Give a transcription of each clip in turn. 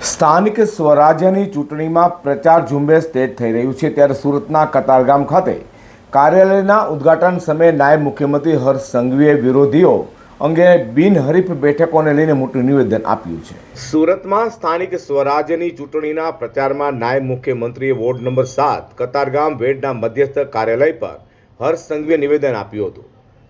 સ્થાનિક સ્વરાજ્યની ચૂંટણીમાં પ્રચાર ઝુંબેશ તેજ થઈ રહ્યું છે ત્યારે સુરતના કતારગામ ખાતે કાર્યાલયના ઉદ્ઘાટન સમયે નાયબ મુખ્યમંત્રી હર્ષ સંઘવીએ વિરોધીઓ અંગે બિનહરીફ બેઠકોને લઈને મોટું નિવેદન આપ્યું છે। સુરતમાં સ્થાનિક સ્વરાજ્યની ચૂંટણીના પ્રચારમાં નાયબ મુખ્યમંત્રીએ વોર્ડ નંબર 7 કતારગામ વેડના મધ્યસ્થ કાર્યાલય પર હર્ષ સંઘવીએ નિવેદન આપ્યું હતું।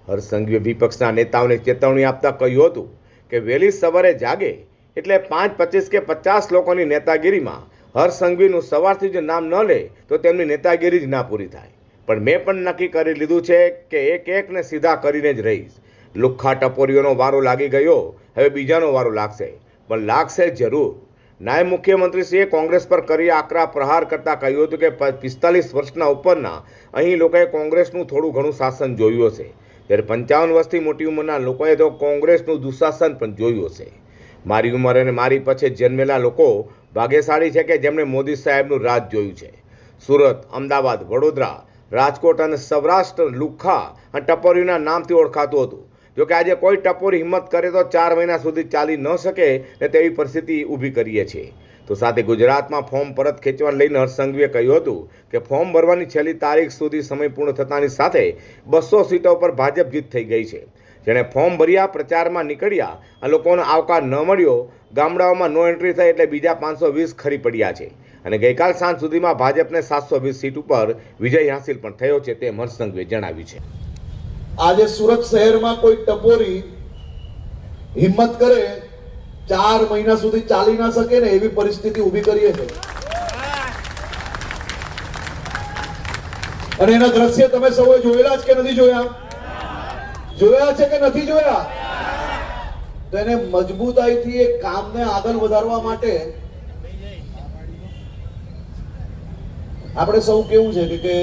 હર્ષ સંઘવીએ વિપક્ષના નેતાઓને ચેતવણી આપતા કહ્યું હતું કે વહેલી સવારે જાગે એટલે 5, 25 કે 50 લોકોની નેતાગીરીમાં હર્ષ સંઘવીનું સવારથી જ નામ ન લે તો તેમની નેતાગીરી જ ના પૂરી થાય। પણ મેં પણ નક્કી કરી લીધું છે કે એક એકને સીધા કરીને જ રહીશ। લુખ્ખા ટપોરીઓનો વારો લાગી ગયો, હવે બીજાનો વારો લાગશે, પણ લાગશે જરૂર। નાયબ મુખ્યમંત્રીશ્રીએ કોંગ્રેસ પર કરી આકરા પ્રહાર કરતા કહ્યું હતું કે 45 વર્ષના ઉપરના અહીં લોકોએ કોંગ્રેસનું થોડું ઘણું શાસન જોયું હશે, ત્યારે 55 વર્ષથી મોટી ઉંમરના લોકોએ તો કોંગ્રેસનું દુશાસન પણ જોયું હશે। મારી ઉંમર અને મારી પછી જન્મેલા લોકો ભાગ્યશાળી છે કે જેમણે મોદી સાહેબનું રાજ જોયું છે। સુરત, અમદાવાદ, વડોદરા, રાજકોટ અને સૌરાષ્ટ્ર લુખ્ખા અને ટપોરીના નામથી ઓળખાતું હતું। જો કે આજે કોઈ ટપોરી હિંમત કરે તો 4 મહિના સુધી ચાલી ન શકે ને તેવી પરિસ્થિતિ ઊભી કરીએ છીએ। તો સાથે ગુજરાતમાં ફોર્મ પરત ખેંચવાને લઈને હર્ષ સંઘવીએ કહ્યું હતું કે ફોર્મ ભરવાની છેલ્લી તારીખ સુધી સમય પૂર્ણ થતાની સાથે 200 સીટો પર ભાજપ જીત થઈ ગઈ છે। જેણે ફોર્મ ભર્યા, પ્રચારમાં નીકળ્યા, આ લોકોનો આવકાર ન મળ્યો, ગામડાઓમાં નો એન્ટ્રી થઈ એટલે બીજા 520 ખરી પડ્યા છે અને ગઈકાલ સાંજ સુધીમાં ભાજપને 720 સીટ ઉપર વિજય હાંસિલ પણ થયો છે તેમ હર્ષ સંઘવીએ જણાવ્યું છે। આજે સુરત શહેરમાં કોઈ ટપોરી હિંમત કરે 4 મહિના સુધી ચાલી ના શકે ને એવી પરિસ્થિતિ ઊભી કરીએ છે અને એના દ્રશ્ય તમે સૌએ જોયેલા છે કે નથી જોયા? જોયા છે કે નથી જોયા? તો એને મજબૂતાઈથી એ કામને આગળ વધારવા માટે આપણે સૌ કેવું છે કે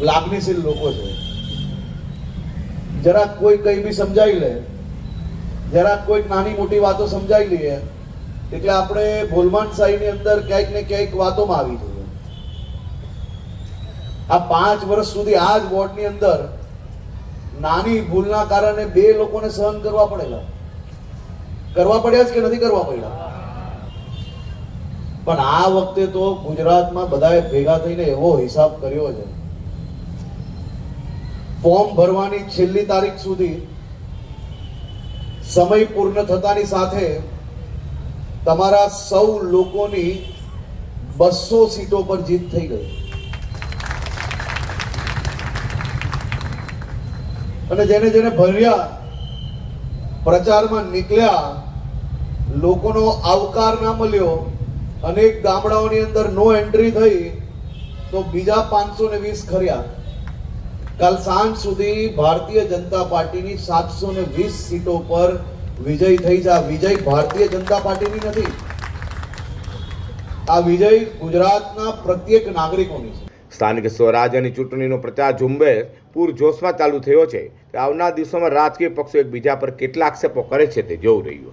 લાગણીશીલ લોકો છે। જરાક કોઈ કઈ બી સમજાવી લે, જરાક કોઈ નાની મોટી વાતો સમજાવી લઈએ એટલે આપણે ભોલમાનશાહીની અંદર ક્યાંક ને ક્યાંક વાતોમાં આવી જઈએ। આ 5 વર્ષ સુધી આ જ વોર્ડની અંદર નાની ભૂલના કારણે 2 લોકોને સહન કરવા પડ્યા છે કે નથી કરવા પડ્યા? પણ આ વખતે તો ગુજરાતમાં બધાએ ભેગા થઈને એવો હિસાબ કર્યો છે, ફોર્મ ભરવાની છેલ્લી તારીખ સુધી સમય પૂર્ણ થતાની સાથે તમારા સૌ લોકોની 200 સીટો પર જીત થઈ ગઈ અને જેને જેને ભર્યા, પ્રચારમાં નીકળ્યા, લોકોનો આવકાર ના મળ્યો, અનેક ગામડાઓની અંદર નો એન્ટ્રી થઈ તો બીજા 520 ખર્યા। કાલ સાંજ સુધી ભારતીય જનતા પાર્ટીની 720 સીટો પર વિજય થઈ છે। આ વિજય ભારતીય જનતા પાર્ટીની નથી, આ વિજય ગુજરાતના પ્રત્યેક નાગરિકોની છે। સ્થાનિક સ્વરાજ્યની ચૂંટણીનો પ્રચાર ઝુંબેશ પૂરજોશમાં ચાલુ થયો છે। આવનાર દિવસોમાં રાજકીય પક્ષો એકબીજા પર કેટલા આક્ષેપો કરે છે તે જોવું રહ્યું।